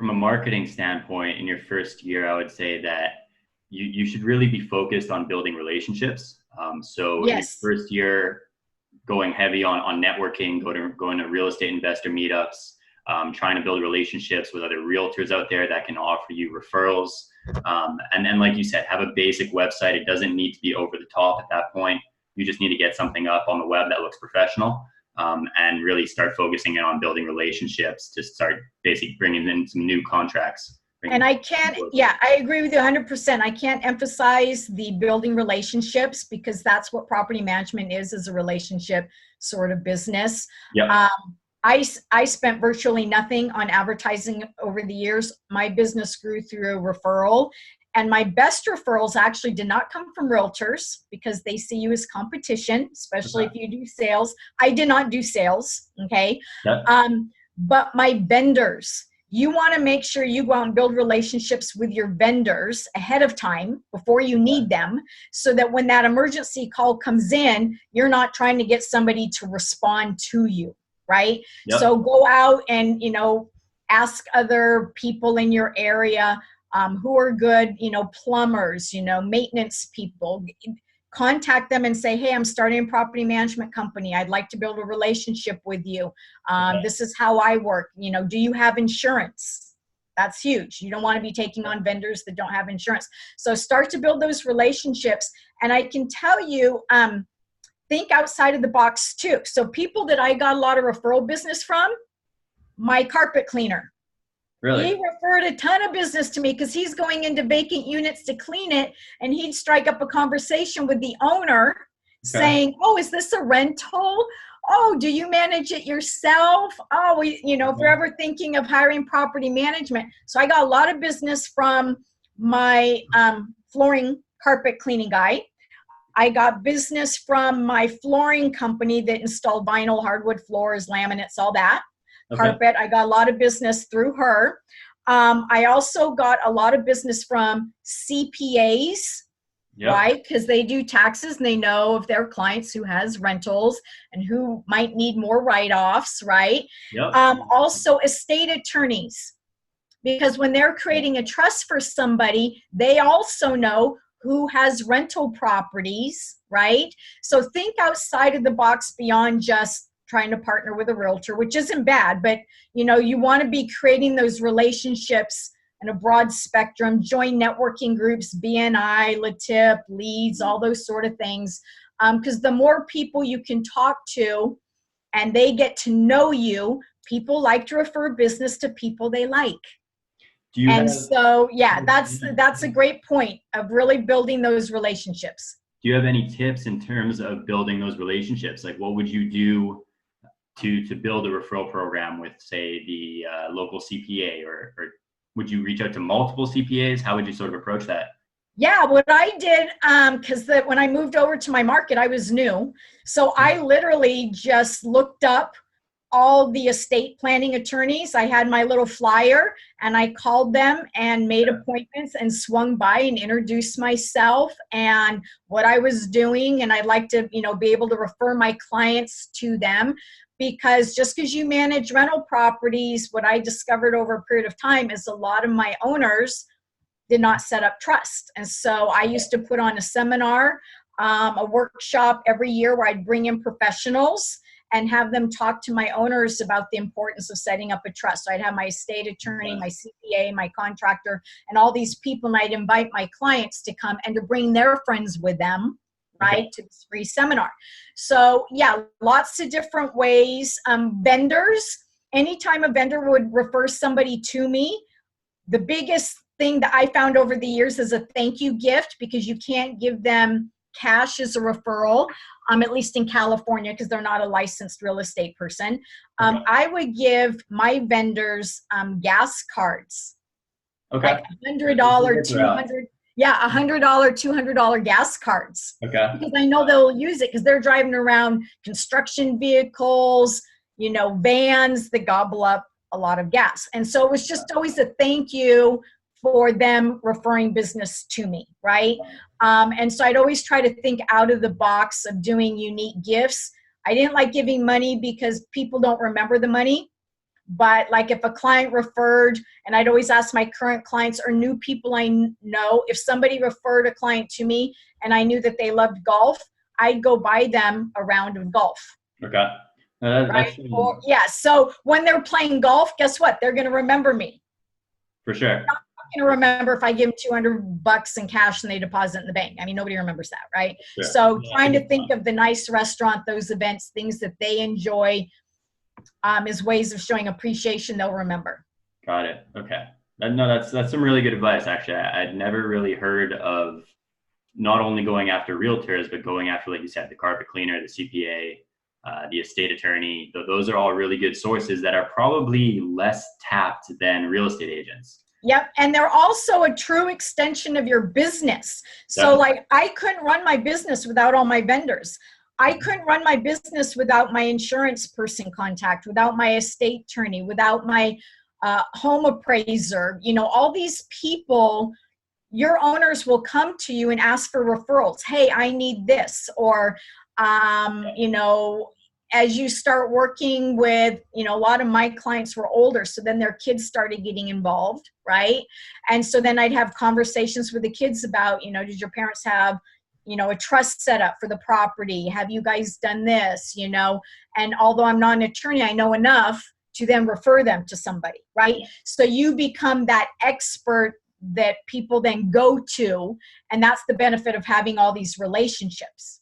from a marketing standpoint, in your first year, I would say that you should really be focused on building relationships. So in your Yes. first year, going heavy on networking, going to real estate investor meetups, trying to build relationships with other realtors out there that can offer you referrals. And then, like you said, have a basic website. It doesn't need to be over the top at that point. You just need to get something up on the web that looks professional, and really start focusing on building relationships to start basically bringing in some new contracts. And I can't, yeah, I agree with you 100%. I can't emphasize the building relationships, because that's what property management is a relationship sort of business. Yep. I spent virtually nothing on advertising over the years. My business grew through a referral, and my best referrals actually did not come from realtors, because they see you as competition, especially if you do sales. I did not do sales, okay? Yep. But my vendors, you want to make sure you go out and build relationships with your vendors ahead of time before you need them, so that when that emergency call comes in, you're not trying to get somebody to respond to you, right? Yep. So go out and, ask other people in your area who are good, plumbers, maintenance people. Contact them and say, hey, I'm starting a property management company. I'd like to build a relationship with you. This is how I work. Do you have insurance? That's huge. You don't want to be taking on vendors that don't have insurance. So start to build those relationships. And I can tell you, think outside of the box too. So people that I got a lot of referral business from, my carpet cleaner. Really? He referred a ton of business to me, because he's going into vacant units to clean it, and he'd strike up a conversation with the owner saying, oh, is this a rental? Oh, do you manage it yourself? Oh, if you're ever thinking of hiring property management. So I got a lot of business from my flooring carpet cleaning guy. I got business from my flooring company that installed vinyl, hardwood floors, laminates, all that. Carpet. I got a lot of business through her. I also got a lot of business from CPAs, right? Because they do taxes and they know of their clients who has rentals and who might need more write-offs, right? Also estate attorneys, because when they're creating a trust for somebody, they also know who has rental properties, right? So think outside of the box beyond just trying to partner with a realtor, which isn't bad, but you want to be creating those relationships in a broad spectrum. Join networking groups, BNI, LaTip, Leads, all those sort of things. Because the more people you can talk to and they get to know you, people like to refer business to people they like. So yeah, that's a great point of really building those relationships. Do you have any tips in terms of building those relationships? Like, what would you do to build a referral program with, say, the local CPA, or would you reach out to multiple CPAs? How would you sort of approach that? Yeah, what I did, because when I moved over to my market, I was new. So I literally just looked up all the estate planning attorneys. I had my little flyer and I called them and made appointments and swung by and introduced myself and what I was doing. And I'd like to, be able to refer my clients to them, because just because you manage rental properties, what I discovered over a period of time is a lot of my owners did not set up trust. And so I used to put on a seminar, a workshop every year where I'd bring in professionals and have them talk to my owners about the importance of setting up a trust. So I'd have my estate attorney, my CPA, my contractor, and all these people, and I'd invite my clients to come and to bring their friends with them, right, to this free seminar. So yeah, lots of different ways. Vendors, anytime a vendor would refer somebody to me, the biggest thing that I found over the years is a thank you gift, because you can't give them cash as a referral, at least in California, because they're not a licensed real estate person. I would give my vendors gas cards, like $100, $200, $100, $200 gas cards, because I know they'll use it, because they're driving around construction vehicles, vans that gobble up a lot of gas. And so it was just always a thank you for them referring business to me, right? And so I'd always try to think out of the box of doing unique gifts. I didn't like giving money because people don't remember the money. But like if a client referred, and I'd always ask my current clients or new people I know, if somebody referred a client to me and I knew that they loved golf, I'd go buy them a round of golf. Okay. Right? Or, yeah. So when they're playing golf, guess what? They're going to remember me. For sure. I'm not going to remember if I give them $200 in cash and they deposit in the bank. I mean, nobody remembers that, right? Sure. So trying to think of the nice restaurant, those events, things that they enjoy, is ways of showing appreciation they'll remember. Got it. Okay. No, that's some really good advice. Actually, I'd never really heard of not only going after realtors, but going after, like you said, the carpet cleaner, the CPA, the estate attorney. Those are all really good sources that are probably less tapped than real estate agents. Yep. And they're also a true extension of your business. So like I couldn't run my business without all my vendors. I couldn't run my business without my insurance person contact, without my estate attorney, without my home appraiser. You know, all these people, your owners will come to you and ask for referrals. Hey, I need this. Or, you know, as you start working with, you know, a lot of my clients were older, so then their kids started getting involved, right? And so then I'd have conversations with the kids about, you know, did your parents have, you know, a trust set up for the property? Have you guys done this, you know? And although I'm not an attorney, I know enough to then refer them to somebody, right? So you become that expert that people then go to, and that's the benefit of having all these relationships.